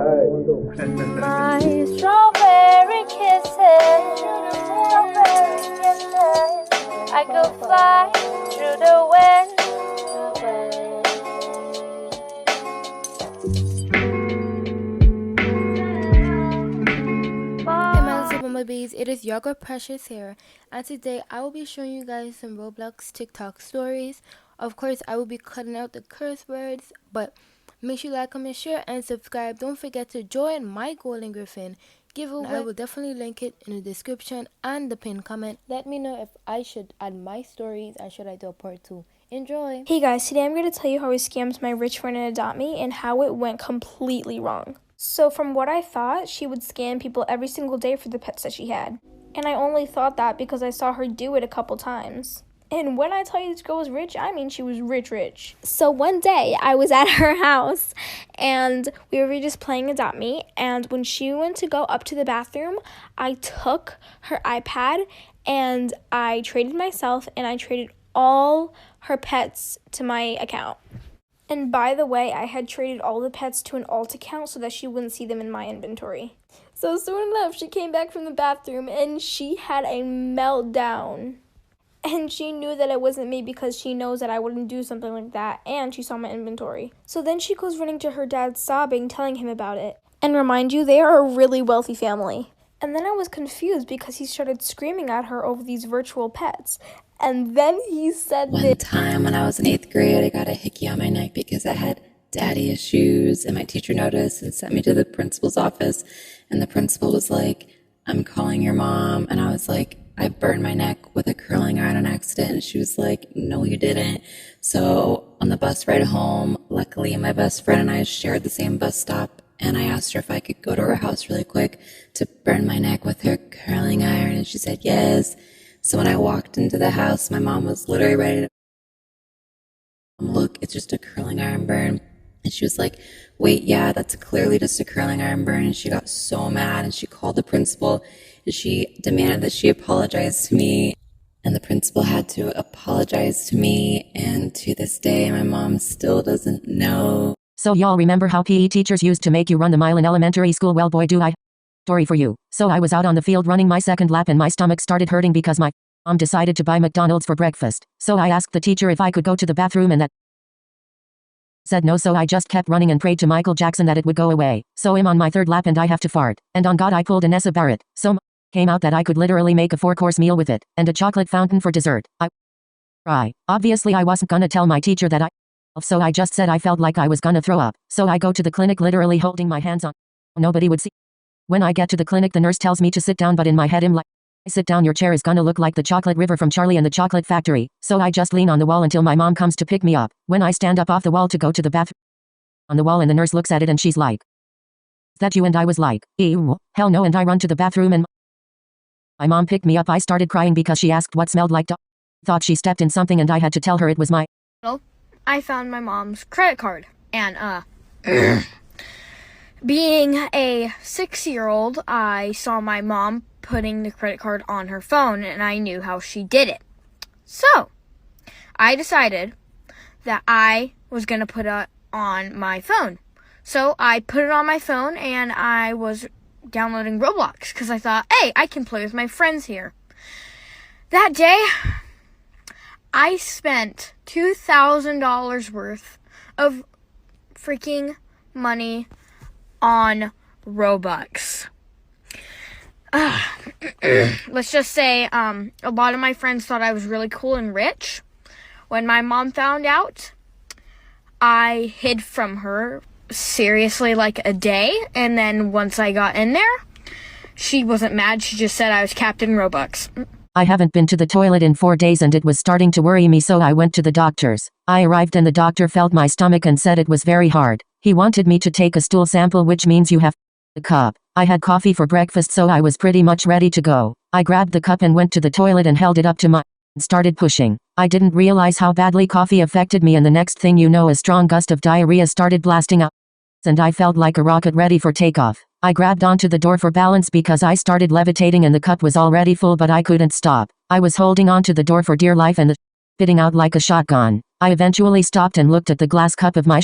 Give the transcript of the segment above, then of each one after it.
My strawberry kisses, I could fly through the wind. Hey my little bumblebees, it is your girl Precious here, and today I will be showing you guys some Roblox TikTok stories. Of course, I will be cutting out the curse words, but make sure you like, comment, share, and subscribe. Don't forget to join my Golden Griffin giveaway. I will definitely link it in the description and the pinned comment. Let me know if I should add my stories and should I do a part 2. Enjoy! Hey guys, today I'm going to tell you how I scammed my rich friend in 𝚅𝚐 and how it went completely wrong. So from what I thought, she would scam people every single day for the pets that she had. And I only thought that because I saw her do it a couple times. And when I tell you this girl was rich, I mean she was rich. So one day I was at her house and we were just playing 𝚅𝚐, and when she went to go up to the bathroom, I took her iPad and I traded myself and I traded all her pets to my account. And by the way, I had traded all the pets to an alt account so that she wouldn't see them in my inventory. So soon enough, she came back from the bathroom and she had a meltdown. And she knew that it wasn't me because she knows that I wouldn't do something like that, and she saw my inventory. So then she goes running to her dad sobbing, telling him about it. And remind you, they are a really wealthy family. And then I was confused because he started screaming at her over these virtual pets. And then he said One time when I was in 8th grade, I got a hickey on my neck because I had daddy issues, and my teacher noticed and sent me to the principal's office. And the principal was like, "I'm calling your mom." And I was like, "I burned my neck with a curling iron on accident." And she was like, "No, you didn't." So on the bus ride home, luckily my best friend and I shared the same bus stop, and I asked her if I could go to her house really quick to burn my neck with her curling iron, and she said yes. So when I walked into the house, my mom was literally ready to look, it's just a curling iron burn. And she was like, "Wait, yeah, that's clearly just a curling iron burn." And she got so mad and she called the principal and she demanded that she apologize to me. And the principal had to apologize to me. And to this day, my mom still doesn't know. So y'all remember how PE teachers used to make you run the mile in elementary school? Well, boy, do I. Story for you. So I was out on the field running my second lap and my stomach started hurting because my mom decided to buy McDonald's for breakfast. So I asked the teacher if I could go to the bathroom, and that said no, so I just kept running and prayed to Michael Jackson that it would go away. So I'm on my third lap and I have to fart. And on God I pulled an 𝚬𝚐𝚕𝚎. So came out that I could literally make a 4-course meal with it, and a chocolate fountain for dessert. Obviously I wasn't gonna tell my teacher that so I just said I felt like I was gonna throw up. So I go to the clinic literally holding my hands on. Nobody would see. When I get to the clinic, the nurse tells me to sit down, but in my head I'm like, "Sit down, your chair is gonna look like the chocolate river from Charlie and the Chocolate Factory." So I just lean on the wall until my mom comes to pick me up. When I stand up off the wall to go to the bathroom, on the wall, and the nurse looks at it and she's like, "Is that you?" And I was like, "Ew, hell no." And I run to the bathroom and my mom picked me up. I started crying because she asked what smelled like dog. Thought she stepped in something and I had to tell her it was my. I found my mom's credit card, and being a 6-year-old, I saw my mom putting the credit card on her phone, and I knew how she did it. So I decided that I was going to put it on my phone. So I put it on my phone, and I was downloading Roblox because I thought, hey, I can play with my friends here. That day, I spent $2,000 worth of freaking money on Robux. Let's just say a lot of my friends thought I was really cool and rich. When my mom found out, I hid from her seriously like a day, and then once I got in there, she wasn't mad. She just said I was Captain Robux. I haven't been to the toilet in 4 days and it was starting to worry me, so I went to the doctor's. I arrived and the doctor felt my stomach and said it was very hard. He wanted me to take a stool sample, which means you have a cup. I had coffee for breakfast, so I was pretty much ready to go. I grabbed the cup and went to the toilet and held it up to my and started pushing. I didn't realize how badly coffee affected me, and the next thing you know, a strong gust of diarrhea started blasting out, and I felt like a rocket ready for takeoff. I grabbed onto the door for balance because I started levitating and the cup was already full, but I couldn't stop. I was holding onto the door for dear life and the spitting out like a shotgun. I eventually stopped and looked at the glass cup of my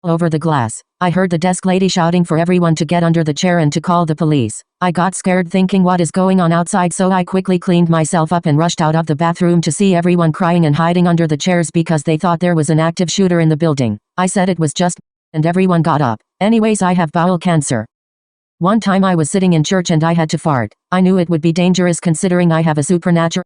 over the glass. I heard the desk lady shouting for everyone to get under the chair and to call the police. I got scared thinking what is going on outside, so I quickly cleaned myself up and rushed out of the bathroom to see everyone crying and hiding under the chairs because they thought there was an active shooter in the building. I said it was just and everyone got up. Anyways, I have bowel cancer. One time I was sitting in church and I had to fart. I knew it would be dangerous considering I have a supernatural.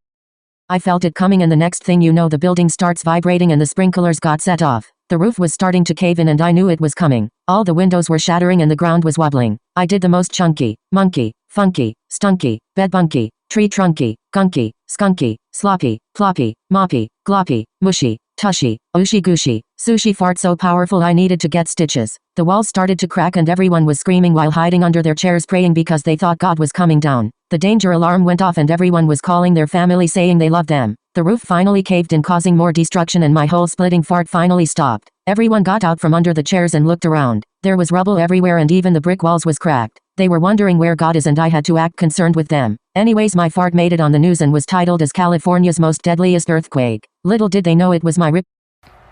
I felt it coming and the next thing you know the building starts vibrating and the sprinklers got set off. The roof was starting to cave in and I knew it was coming. All the windows were shattering and the ground was wobbling. I did the most chunky, monkey, funky, stunky, bedbunky, tree trunky, gunky, skunky, sloppy, ploppy, moppy, gloppy, mushy, tushy, ooshy gooshy, sushi fart so powerful I needed to get stitches. The walls started to crack and everyone was screaming while hiding under their chairs praying because they thought God was coming down. The danger alarm went off and everyone was calling their family saying they loved them. The roof finally caved in causing more destruction and my whole splitting fart finally stopped. Everyone got out from under the chairs and looked around. There was rubble everywhere and even the brick walls was cracked. They were wondering where God is and I had to act concerned with them. Anyways, my fart made it on the news and was titled as California's most deadliest earthquake. Little did they know it was my rip.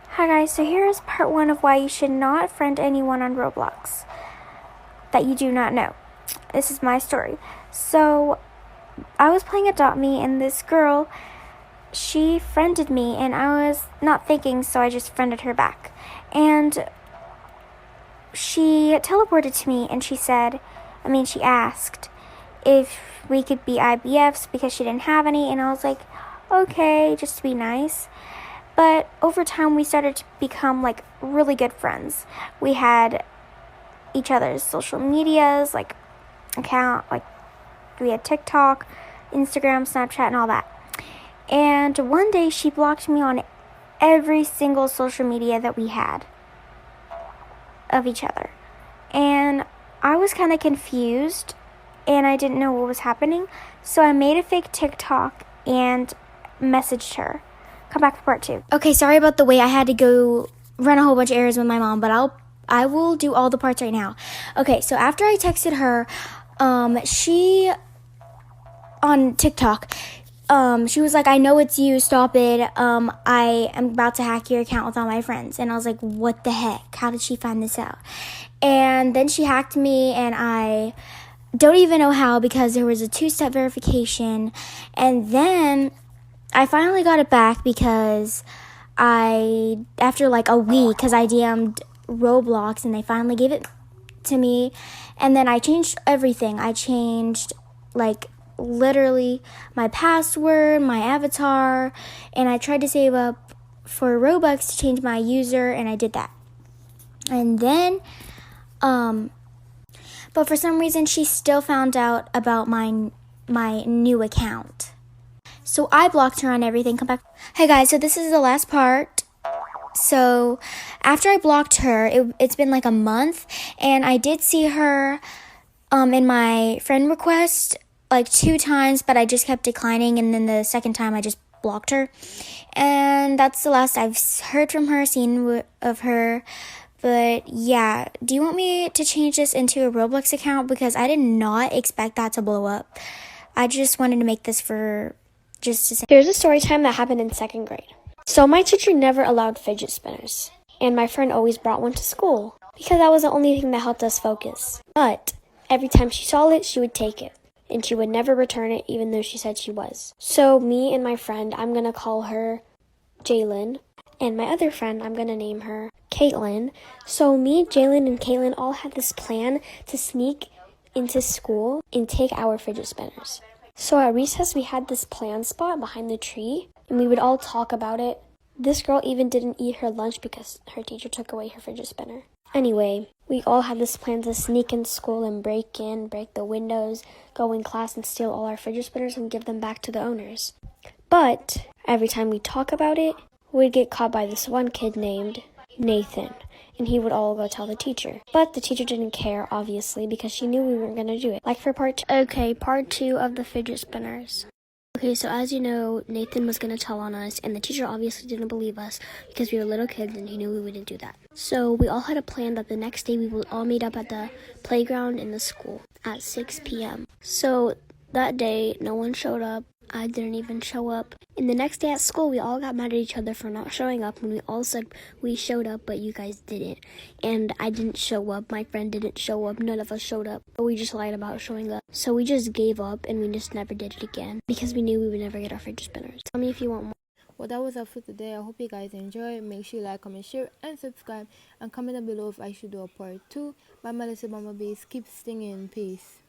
Hi guys, so here is part 1 of why you should not friend anyone on Roblox that you do not know. This is my story. So, I was playing 𝚞𝚐 and this girl, she friended me and I was not thinking, so I just friended her back. And she teleported to me and she asked if we could be IBFs because she didn't have any, and I was like, okay, just to be nice. But over time, we started to become like really good friends. We had each other's social medias, like we had TikTok, Instagram, Snapchat, and all that. And one day, she blocked me on every single social media that we had of each other. And I was kind of confused, and I didn't know what was happening. So I made a fake TikTok and messaged her. Come back for part 2. Okay, sorry about the wait. I had to go run a whole bunch of errands with my mom, but I will do all the parts right now. Okay, so after I texted her, she on TikTok, she was like, I know it's you, stop it. I am about to hack your account with all my friends. And I was like, what the heck? How did she find this out? And then she hacked me, and I don't even know how because there was a 2-step verification. And then I finally got it back because after like a week, because I DM'd Roblox and they finally gave it to me. And then I changed everything. I changed like literally my password, my avatar, and I tried to save up for Robux to change my user, and I did that. And then, but for some reason she still found out about my new account. So I blocked her on everything. Come back. Hey guys, so this is the last part. So after I blocked her, it's been like a month, and I did see her in my friend request like 2 times, but I just kept declining, and then the second time I just blocked her. And that's the last I've heard from her, seen of her. But yeah, do you want me to change this into a Roblox account? Because I did not expect that to blow up. I just wanted to make this for just to say. Here's a story time that happened in 2nd grade. So my teacher never allowed fidget spinners, and my friend always brought one to school because that was the only thing that helped us focus. But every time she saw it, she would take it, and she would never return it even though she said she was. So me and my friend, I'm going to call her Jalen, and my other friend, I'm going to name her Caitlin. So me, Jalen, and Caitlin all had this plan to sneak into school and take our fidget spinners. So at recess, we had this plan spot behind the tree, and we would all talk about it. This girl even didn't eat her lunch because her teacher took away her fidget spinner. Anyway, we all had this plan to sneak in school and break the windows, go in class and steal all our fidget spinners and give them back to the owners. But every time we talk about it, we'd get caught by this one kid named Nathan, and he would all go tell the teacher. But the teacher didn't care, obviously, because she knew we weren't going to do it. Like for part 2. Okay, part 2 of the fidget spinners. Okay, so as you know, Nathan was going to tell on us, and the teacher obviously didn't believe us because we were little kids and he knew we wouldn't do that. So we all had a plan that the next day we would all meet up at the playground in the school at 6 p.m. So that day, no one showed up. I didn't even show up. And the next day at school, we all got mad at each other for not showing up, and we all said we showed up, but you guys didn't. And I didn't show up, my friend didn't show up, none of us showed up, but we just lied about showing up. So we just gave up, and we just never did it again, because we knew we would never get our fidget spinners. Tell me if you want more. Well, that was all for today. I hope you guys enjoy. Make sure you like, comment, share, and subscribe. And comment down below if I should do a part 2. Bye, my little Bumblebee. Keep stinging. Peace.